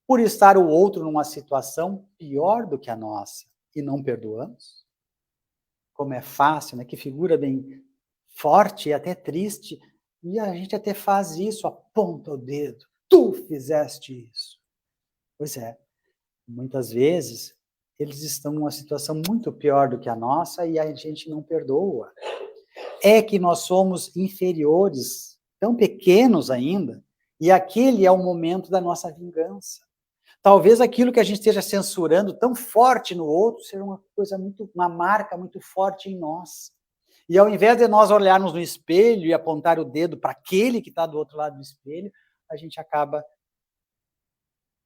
por estar o outro numa situação pior do que a nossa e não perdoamos? Como é fácil, né? Que figura bem forte e até triste, e a gente até faz isso, aponta o dedo, tu fizeste isso. Pois é, muitas vezes eles estão numa situação muito pior do que a nossa e a gente não perdoa. É que nós somos inferiores, tão pequenos ainda, e aquele é o momento da nossa vingança. Talvez aquilo que a gente esteja censurando tão forte no outro seja uma marca muito forte em nós. E ao invés de nós olharmos no espelho e apontar o dedo para aquele que está do outro lado do espelho, a gente acaba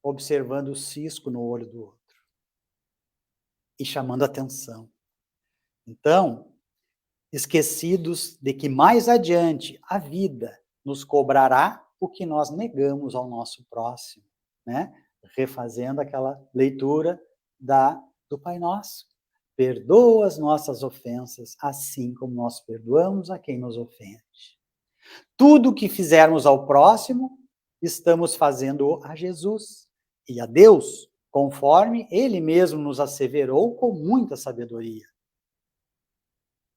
observando o cisco no olho do outro e chamando atenção. Então, esquecidos de que mais adiante a vida nos cobrará o que nós negamos ao nosso próximo, né? Refazendo aquela leitura do Pai Nosso. Perdoa as nossas ofensas, assim como nós perdoamos a quem nos ofende. Tudo o que fizermos ao próximo, estamos fazendo a Jesus e a Deus, conforme Ele mesmo nos asseverou com muita sabedoria.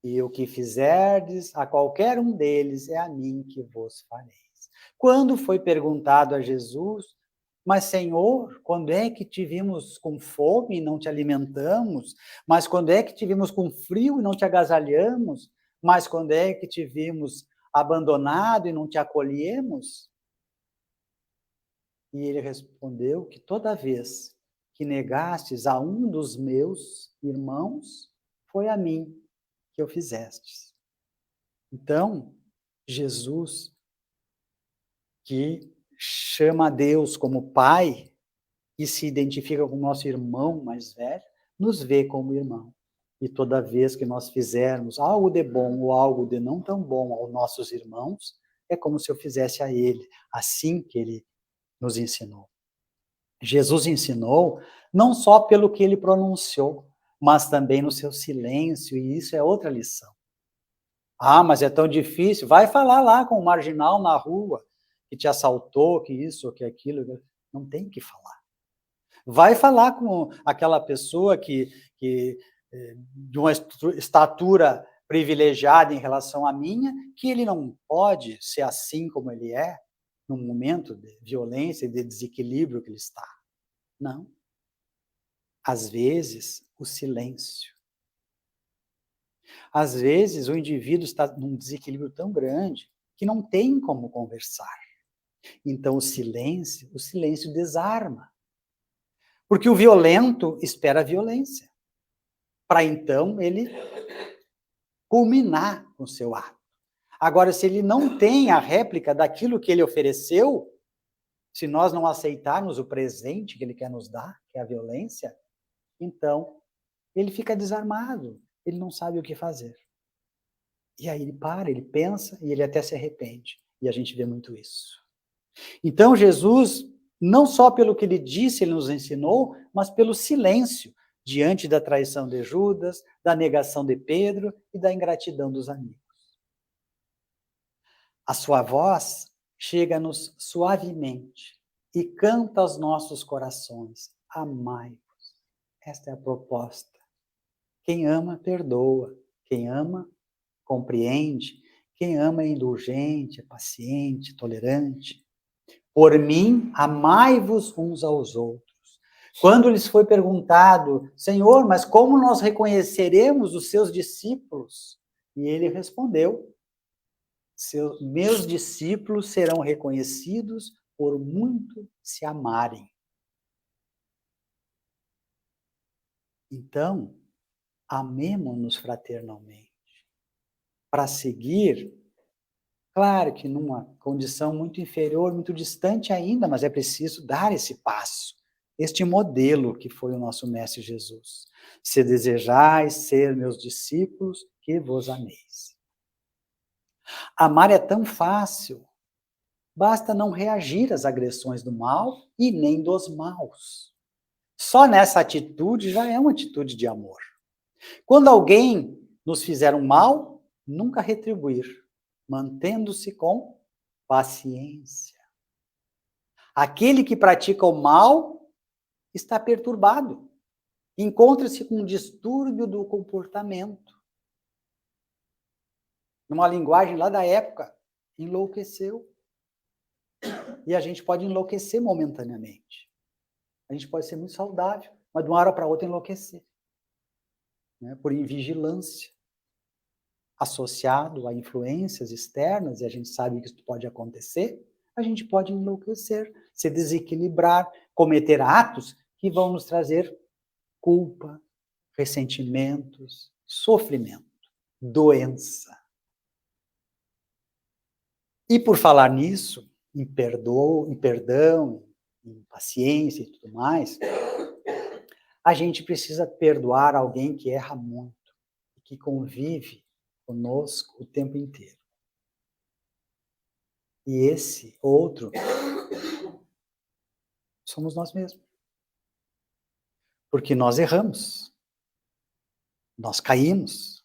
E o que fizerdes a qualquer um deles, é a mim que vos fareis. Quando foi perguntado a Jesus, mas Senhor, quando é que te vimos com fome e não te alimentamos? Mas quando é que te vimos com frio e não te agasalhamos? Mas quando é que te vimos abandonado e não te acolhemos? E ele respondeu que toda vez que negastes a um dos meus irmãos, foi a mim que o fizestes. Então, Jesus, que chama a Deus como Pai e se identifica com o nosso irmão mais velho, nos vê como irmão. E toda vez que nós fizermos algo de bom ou algo de não tão bom aos nossos irmãos, é como se eu fizesse a ele, assim que ele nos ensinou. Jesus ensinou não só pelo que ele pronunciou, mas também no seu silêncio, e isso é outra lição. Ah, mas é tão difícil. Vai falar lá com o marginal na rua, que te assaltou, que isso, que aquilo. Não tem que falar. Vai falar com aquela pessoa que de uma estatura privilegiada em relação à minha, que ele não pode ser assim como ele é, num momento de violência e de desequilíbrio que ele está. Não. Às vezes, o silêncio. Às vezes, o indivíduo está num desequilíbrio tão grande que não tem como conversar. Então, o silêncio desarma. Porque o violento espera a violência, para então ele culminar com o seu ato. Agora, se ele não tem a réplica daquilo que ele ofereceu, se nós não aceitarmos o presente que ele quer nos dar, que é a violência, então ele fica desarmado, ele não sabe o que fazer. E aí ele para, ele pensa e ele até se arrepende. E a gente vê muito isso. Então, Jesus, não só pelo que ele disse, ele nos ensinou, mas pelo silêncio diante da traição de Judas, da negação de Pedro e da ingratidão dos amigos. A sua voz chega-nos suavemente e canta aos nossos corações: amai-vos. Esta é a proposta. Quem ama, perdoa. Quem ama, compreende. Quem ama é indulgente, é paciente, tolerante. Por mim, amai-vos uns aos outros. Quando lhes foi perguntado: Senhor, mas como nós reconheceremos os seus discípulos? E ele respondeu: meus discípulos serão reconhecidos por muito se amarem. Então, amemo-nos fraternalmente. Para seguir, claro que numa condição muito inferior, muito distante ainda, mas é preciso dar esse passo, este modelo que foi o nosso Mestre Jesus. Se desejais ser meus discípulos, que vos ameis. Amar é tão fácil, basta não reagir às agressões do mal e nem dos maus. Só nessa atitude já é uma atitude de amor. Quando alguém nos fizer um mal, nunca retribuir, mantendo-se com paciência. Aquele que pratica o mal está perturbado, encontra-se com um distúrbio do comportamento. Numa linguagem lá da época, enlouqueceu. E a gente pode enlouquecer momentaneamente. A gente pode ser muito saudável, mas de uma hora para outra enlouquecer. Né? Por invigilância. Associado a influências externas, e a gente sabe que isso pode acontecer, a gente pode enlouquecer, se desequilibrar, cometer atos que vão nos trazer culpa, ressentimentos, sofrimento, doença. E por falar nisso, em perdão, em paciência e tudo mais, a gente precisa perdoar alguém que erra muito, que convive conosco o tempo inteiro. E esse outro somos nós mesmos. Porque nós erramos. Nós caímos.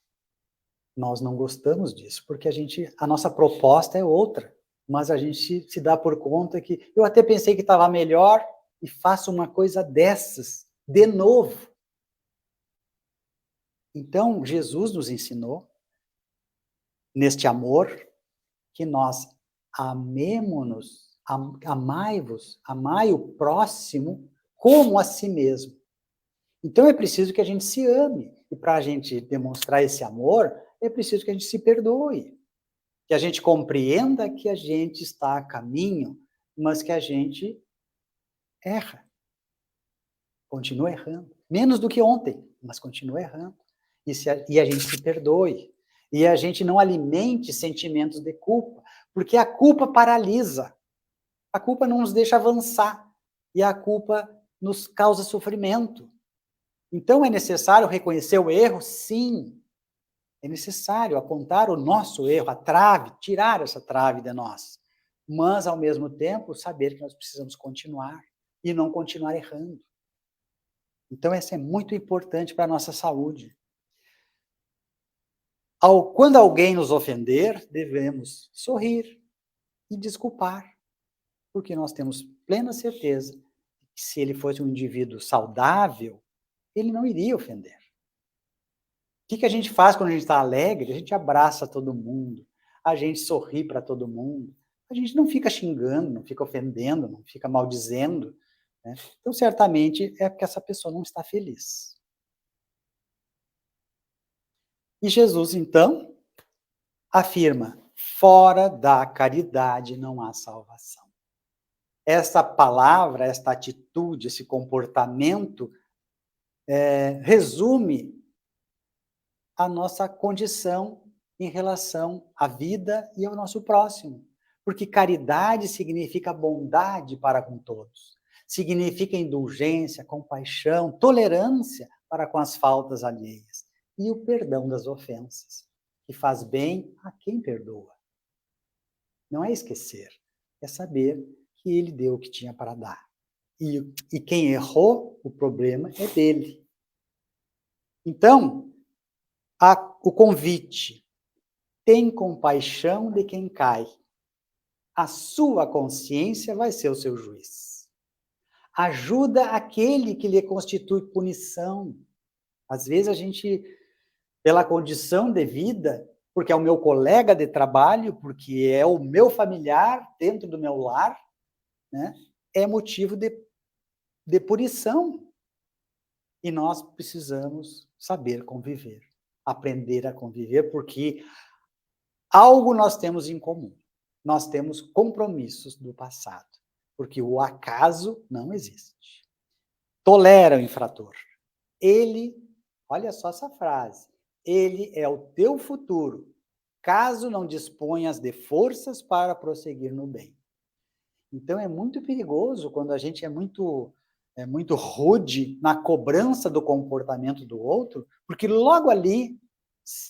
Nós não gostamos disso, porque a nossa proposta é outra. Mas a gente se dá por conta que eu até pensei que estava melhor e faço uma coisa dessas de novo. Então, Jesus nos ensinou, neste amor, que nós amemo-nos, amai-vos, amai o próximo como a si mesmo. Então é preciso que a gente se ame. E para a gente demonstrar esse amor, é preciso que a gente se perdoe. Que a gente compreenda que a gente está a caminho, mas que a gente erra. Continua errando. Menos do que ontem, mas continua errando. E a gente se perdoe. E a gente não alimente sentimentos de culpa, porque a culpa paralisa. A culpa não nos deixa avançar. E a culpa nos causa sofrimento. Então, é necessário reconhecer o erro? Sim. É necessário apontar o nosso erro, a trave, tirar essa trave de nós. Mas, ao mesmo tempo, saber que nós precisamos continuar e não continuar errando. Então, isso é muito importante para a nossa saúde. Quando alguém nos ofender, devemos sorrir e desculpar, porque nós temos plena certeza que se ele fosse um indivíduo saudável, ele não iria ofender. O que a gente faz quando a gente está alegre? A gente abraça todo mundo, a gente sorri para todo mundo, a gente não fica xingando, não fica ofendendo, não fica maldizendo. Né? Então, certamente, é porque essa pessoa não está feliz. E Jesus, então, afirma: fora da caridade não há salvação. Essa palavra, esta atitude, esse comportamento resume a nossa condição em relação à vida e ao nosso próximo. Porque caridade significa bondade para com todos. Significa indulgência, compaixão, tolerância para com as faltas alheias. E o perdão das ofensas, que faz bem a quem perdoa. Não é esquecer, é saber que ele deu o que tinha para dar. E quem errou, o problema é dele. Então, o convite, tem compaixão de quem cai. A sua consciência vai ser o seu juiz. Ajuda aquele que lhe constitui punição. Às vezes a gente, pela condição de vida, porque é o meu colega de trabalho, porque é o meu familiar dentro do meu lar, né, é motivo de punição. E nós precisamos saber conviver, aprender a conviver, porque algo nós temos em comum. Nós temos compromissos do passado, porque o acaso não existe. Tolera o infrator. Ele, olha só essa frase, ele é o teu futuro, caso não disponhas de forças para prosseguir no bem. Então é muito perigoso quando a gente é muito rude na cobrança do comportamento do outro, porque logo ali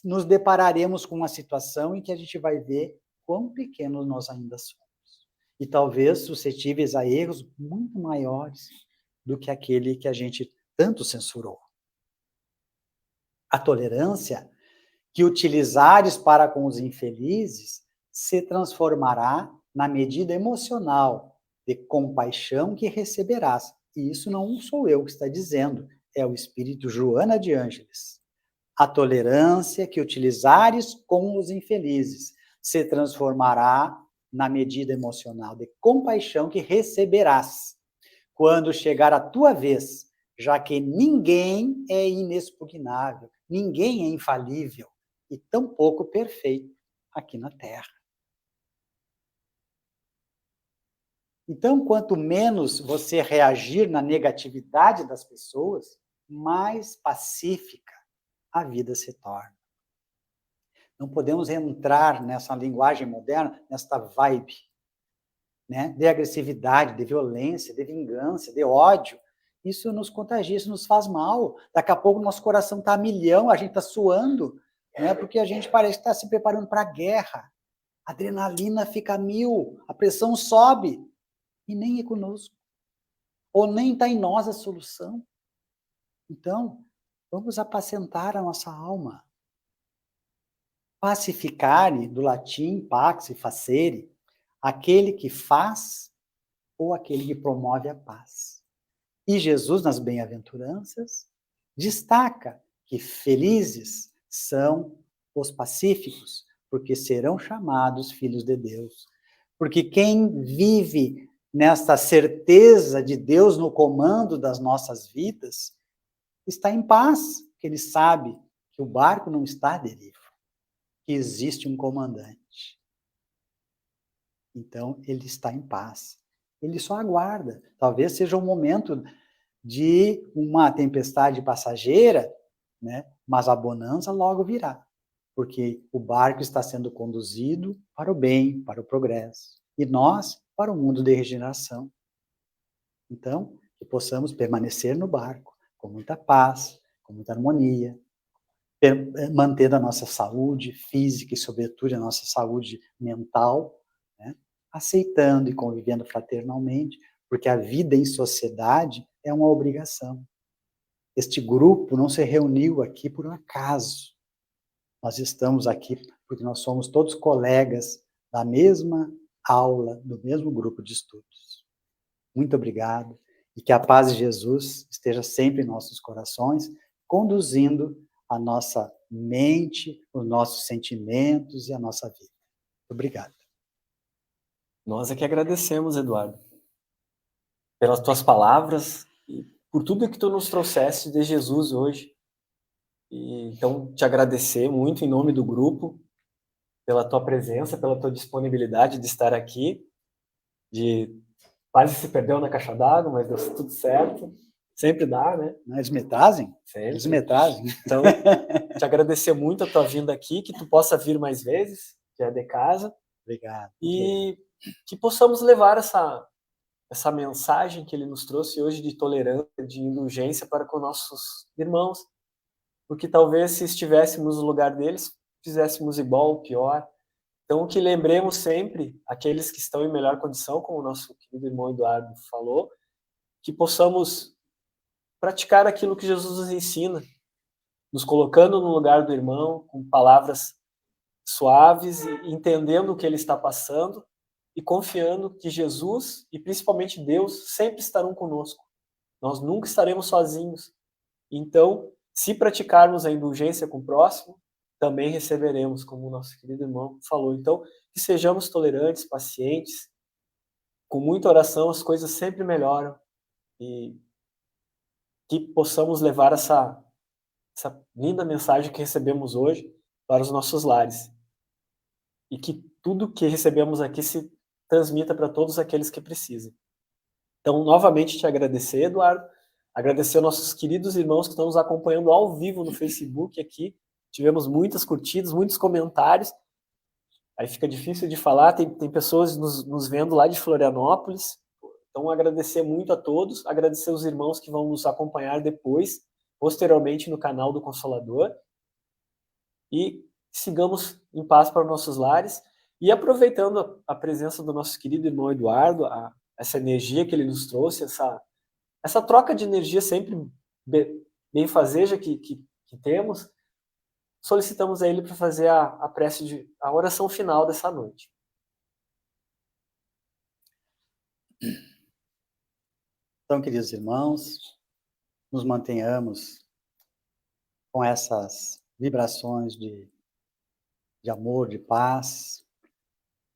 nos depararemos com uma situação em que a gente vai ver quão pequenos nós ainda somos. E talvez suscetíveis a erros muito maiores do que aquele que a gente tanto censurou. A tolerância que utilizares para com os infelizes se transformará na medida emocional de compaixão que receberás. E isso não sou eu que está dizendo, é o Espírito Joana de Ângeles. A tolerância que utilizares com os infelizes se transformará na medida emocional de compaixão que receberás quando chegar a tua vez, já que ninguém é inexpugnável, ninguém é infalível e tampouco perfeito aqui na Terra. Então, quanto menos você reagir na negatividade das pessoas, mais pacífica a vida se torna. Não podemos entrar nessa linguagem moderna, nesta vibe, né, de agressividade, de violência, de vingança, de ódio. Isso nos contagia, isso nos faz mal. Daqui a pouco nosso coração está a milhão, a gente está suando, né, porque a gente parece estar se preparando para a guerra. A adrenalina fica a 1000, a pressão sobe, e nem é conosco. Ou nem está em nós a solução. Então, vamos apacentar a nossa alma. Pacificare, do latim pax e facere, aquele que faz ou aquele que promove a paz. E Jesus, nas bem-aventuranças, destaca que felizes são os pacíficos, porque serão chamados filhos de Deus. Porque quem vive nesta certeza de Deus no comando das nossas vidas, está em paz, porque ele sabe que o barco não está à deriva, que existe um comandante. Então, ele está em paz. Ele só aguarda. Talvez seja um momento de uma tempestade passageira, né? Mas a bonança logo virá, porque o barco está sendo conduzido para o bem, para o progresso. E nós, para o mundo de regeneração. Então, que possamos permanecer no barco, com muita paz, com muita harmonia, mantendo a nossa saúde física e, sobretudo, a nossa saúde mental, né? Aceitando e convivendo fraternalmente, porque a vida em sociedade é uma obrigação. Este grupo não se reuniu aqui por um acaso. Nós estamos aqui porque nós somos todos colegas da mesma aula, do mesmo grupo de estudos. Muito obrigado e que a paz de Jesus esteja sempre em nossos corações, conduzindo a nossa mente, os nossos sentimentos e a nossa vida. Muito obrigado. Nós é que agradecemos, Eduardo, pelas tuas palavras e por tudo que tu nos trouxeste de Jesus hoje. E, então, te agradecer muito em nome do grupo, pela tua presença, pela tua disponibilidade de estar aqui, quase se perdeu na caixa d'água, mas deu tudo certo. Sempre dá, né? Eles me trazem? Sempre. Eles me trazem. Então, te agradecer muito a tua vinda aqui, que tu possa vir mais vezes, já é de casa. Obrigado. E que possamos levar essa mensagem que ele nos trouxe hoje de tolerância, de indulgência para com nossos irmãos. Porque talvez se estivéssemos no lugar deles, fizéssemos igual ou pior. Então, que lembremos sempre aqueles que estão em melhor condição, como o nosso querido irmão Eduardo falou, que possamos praticar aquilo que Jesus nos ensina, nos colocando no lugar do irmão, com palavras suaves, e entendendo o que ele está passando e confiando que Jesus e principalmente Deus sempre estarão conosco. Nós nunca estaremos sozinhos. Então, se praticarmos a indulgência com o próximo, também receberemos, como o nosso querido irmão falou. Então, que sejamos tolerantes, pacientes, com muita oração as coisas sempre melhoram e que possamos levar essa linda mensagem que recebemos hoje para os nossos lares. E que tudo que recebemos aqui se transmita para todos aqueles que precisam. Então, novamente te agradecer, Eduardo, agradecer aos nossos queridos irmãos que estão nos acompanhando ao vivo no Facebook aqui. Tivemos muitas curtidas, muitos comentários. Aí fica difícil de falar, tem pessoas nos vendo lá de Florianópolis. Então, agradecer muito a todos, agradecer os irmãos que vão nos acompanhar depois, posteriormente no canal do Consolador. E sigamos em paz para os nossos lares. E aproveitando a presença do nosso querido irmão Eduardo, essa energia que ele nos trouxe, essa troca de energia sempre benfazeja que temos, solicitamos a ele para fazer a prece, a oração final dessa noite. Então, queridos irmãos, nos mantenhamos com essas vibrações de amor, de paz,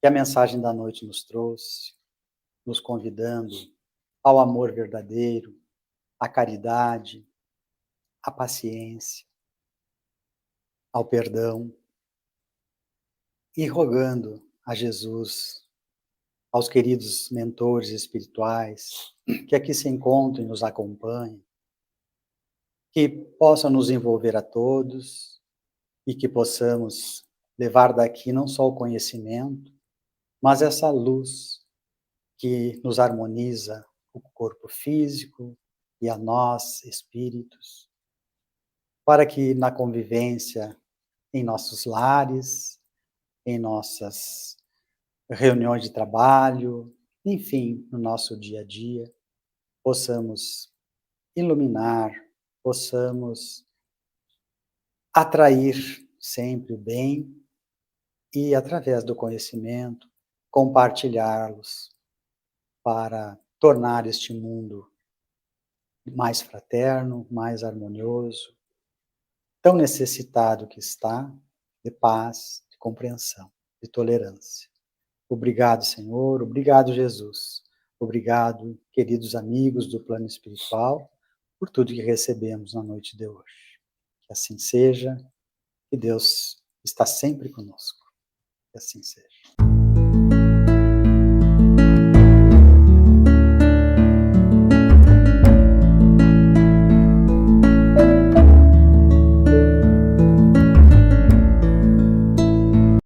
que a mensagem da noite nos trouxe, nos convidando ao amor verdadeiro, à caridade, à paciência, ao perdão, e rogando a Jesus, aos queridos mentores espirituais, que aqui se encontrem e nos acompanhem, que possam nos envolver a todos e que possamos levar daqui não só o conhecimento, mas essa luz que nos harmoniza o corpo físico e a nós, espíritos, para que na convivência em nossos lares, em nossas reuniões de trabalho, enfim, no nosso dia a dia, possamos iluminar, possamos atrair sempre o bem e, através do conhecimento, compartilhá-los para tornar este mundo mais fraterno, mais harmonioso, tão necessitado que está de paz, de compreensão, de tolerância. Obrigado, Senhor. Obrigado, Jesus. Obrigado, queridos amigos do plano espiritual, por tudo que recebemos na noite de hoje. Que assim seja, que Deus está sempre conosco. Que assim seja.